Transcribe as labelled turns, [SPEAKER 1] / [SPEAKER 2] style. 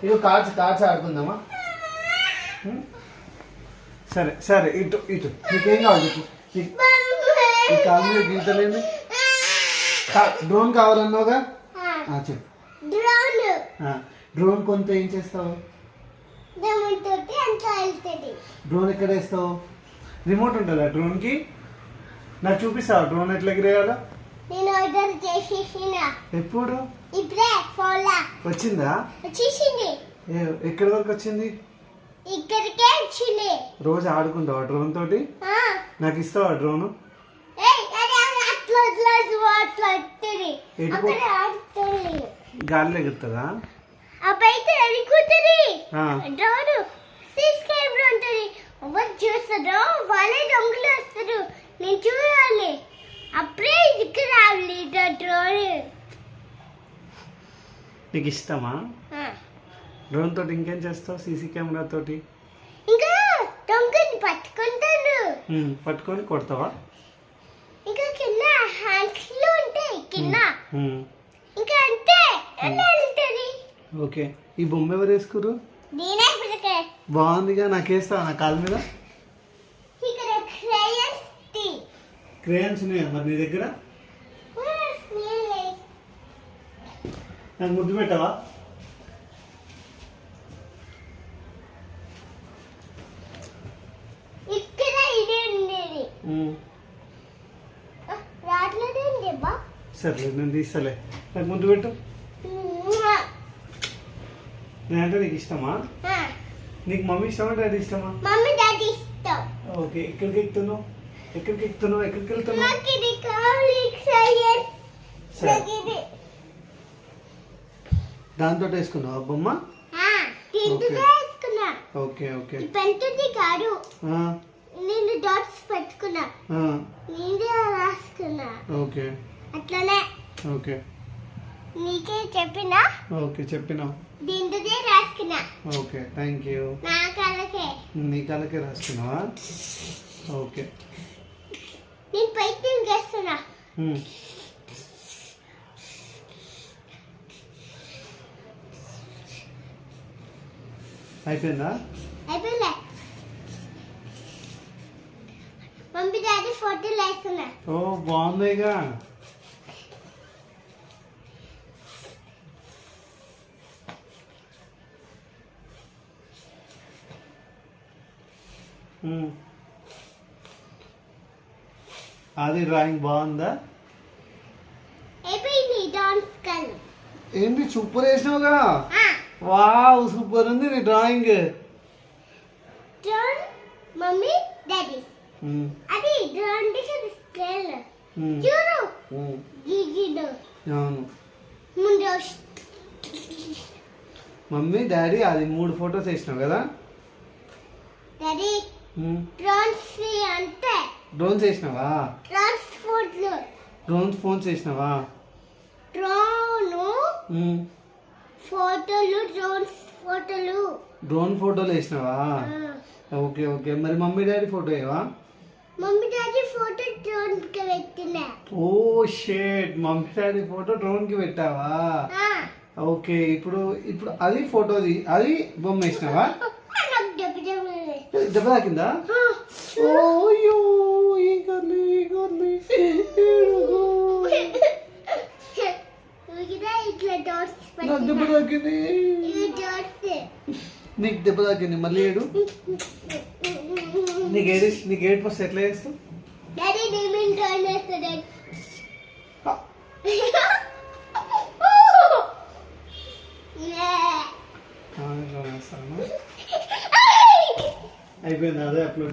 [SPEAKER 1] ఇవి కార్డ్స్ ఆడుకుందామా? సరే సరే, ఇటు ఇటు నీకేం కావాలి? ఈ కాలు మీద గీతలేండి. డ్రోన్ కావాలన్నావుగా, చెప్పు. డ్రోన్ కొంత ఏం చేస్తావు? డ్రోన్ ఎక్కడ వేస్తావు? రిమోట్ ఉంటుందా డ్రోన్కి? నాకు చూపిస్తావా డ్రోన్ ఎట్లా ఎగిరేయాలో? ఎప్పుడు వచ్చిందా? ఎక్కడి వరకు వచ్చింది?
[SPEAKER 2] ఇక్కడికే వచ్చింది.
[SPEAKER 1] రోజు ఆడుకుంటావా డ్రోన్ తోటి? నాకు ఇస్తావా డ్రోన్? గాలిలో ఎగురుతుందా?
[SPEAKER 2] చూస్తాడు వాళ్ళే దొంగలు వస్తారు, నేను చూడాలి. అప్పుడే ఇక్కడ రావాలి డ్రోన్.
[SPEAKER 1] నీకు ఇష్టమా డ్రోన్ తోటి? ఇంకేం చేస్తావు సీసీ కెమెరా తోటి?
[SPEAKER 2] ఇంకా దొంగని పట్టుకుంటాను.
[SPEAKER 1] పట్టుకొని కొడతావా?
[SPEAKER 2] ఇంకా కింద హ్యాండ్స్ లో ఉంటాయి కింద. ఇంకా అంటే వెళ్తుంది.
[SPEAKER 1] ఓకే, ఈ బొమ్మ ఎవరు వేసుకురు?
[SPEAKER 2] నేనే.
[SPEAKER 1] బాగుందిగా, నాకేస్తావా నా కాలు మీద? క్రేయన్స్ ఉన్నాయా మరి నీ దగ్గర? నాకు ముద్దు పెట్టవా?
[SPEAKER 2] ఇక్కడ ఇదే ఉండేది.
[SPEAKER 1] సర్లే, నేను తీస్తలే. నాకు ముద్దు పెట్టు. నేనంటే నీకు ఇష్టమా? నీకు మమ్మీ ఇష్టమా డాడీ ఇష్టమా?
[SPEAKER 2] మమ్మీ డాడీ ఇష్టం.
[SPEAKER 1] ఓకే, ఎక్కడికి ఎక్కుతున్నావు? ఎక్కడికి ఎక్కుతున్నావు? ఎక్కడికి వెళ్తున్నావు? దాంతో వేసుకున్నావా బొమ్మ? Okay okay.
[SPEAKER 2] పెన్తోటి కాదు, నేను డాట్స్ పెట్టుకున్నా, నేనే రాసుకున్నా.
[SPEAKER 1] ఓకే
[SPEAKER 2] అట్లనే.
[SPEAKER 1] ఓకే,
[SPEAKER 2] నీకే చెప్పినా?
[SPEAKER 1] ఓకే చెప్పినావు.
[SPEAKER 2] దీంతోనే రాసుకున్నా.
[SPEAKER 1] Okay, thank you.
[SPEAKER 2] నా కళ్ళకే.
[SPEAKER 1] నీ కళ్ళకే రాసుకున్నావా? ఓకే,
[SPEAKER 2] నేను పెయింటింగ్ చేస్తున్నా.
[SPEAKER 1] అయిపోయిందా?
[SPEAKER 2] అయిపోయిందా? మమ్మీ డాడీ ఫోటోలు వేస్తున్నా.
[SPEAKER 1] ఓ బాగుందిగా. అది డ్రాయింగ్ బాగుందా?
[SPEAKER 2] అయిపోయింది. డాన్స్ కలర్
[SPEAKER 1] ఏంటి సూపర్ వేసినావుగా. వావ్, సూపర్ ఉంది నీ డ్రాయింగ్.
[SPEAKER 2] Drone mummy daddy. అది డ్రోన్ దిస్ స్కేల్. చూడు గిగిడు.
[SPEAKER 1] అవును,
[SPEAKER 2] ముందు
[SPEAKER 1] మమ్మీ డాడీ అది 3 ఫోటోస్ వేసినావు కదా
[SPEAKER 2] డాడీ. డ్రోన్స్ అంటే
[SPEAKER 1] డ్రోన్స్ వేసినావా?
[SPEAKER 2] డ్రోన్స్ ఫోటోలు.
[SPEAKER 1] డ్రోన్స్ ఫోన్స్ వేసినావా?
[SPEAKER 2] డ్రోను ఫోటోలు, డ్రోన్స్ ఫోటోలు.
[SPEAKER 1] డ్రోన్ ఫోటోలు వేసినావా? ఓకే ఓకే, మరి మమ్మీ డాడీ ఫోటో ఏవా?
[SPEAKER 2] మమ్మీ డాడీ ఫోటో డ్రోన్ కి పెట్టినా.
[SPEAKER 1] Oh shit, mummy daddy photo drone కి పెట్టావా? ఓకే, ఇప్పుడు అది ఫోటోది, అది బొమ్మ వేసినావా? దెబ్బ తాకిందా? ఓయ్యో, నాకు దెబ్బ తాకింది. నీకు దెబ్బ తాకింది, మళ్ళీ ఏడు. నీకు ఏడు వస్తే ఎట్లా చేస్తావు? అయిపోయింది, అదే అప్లోడ్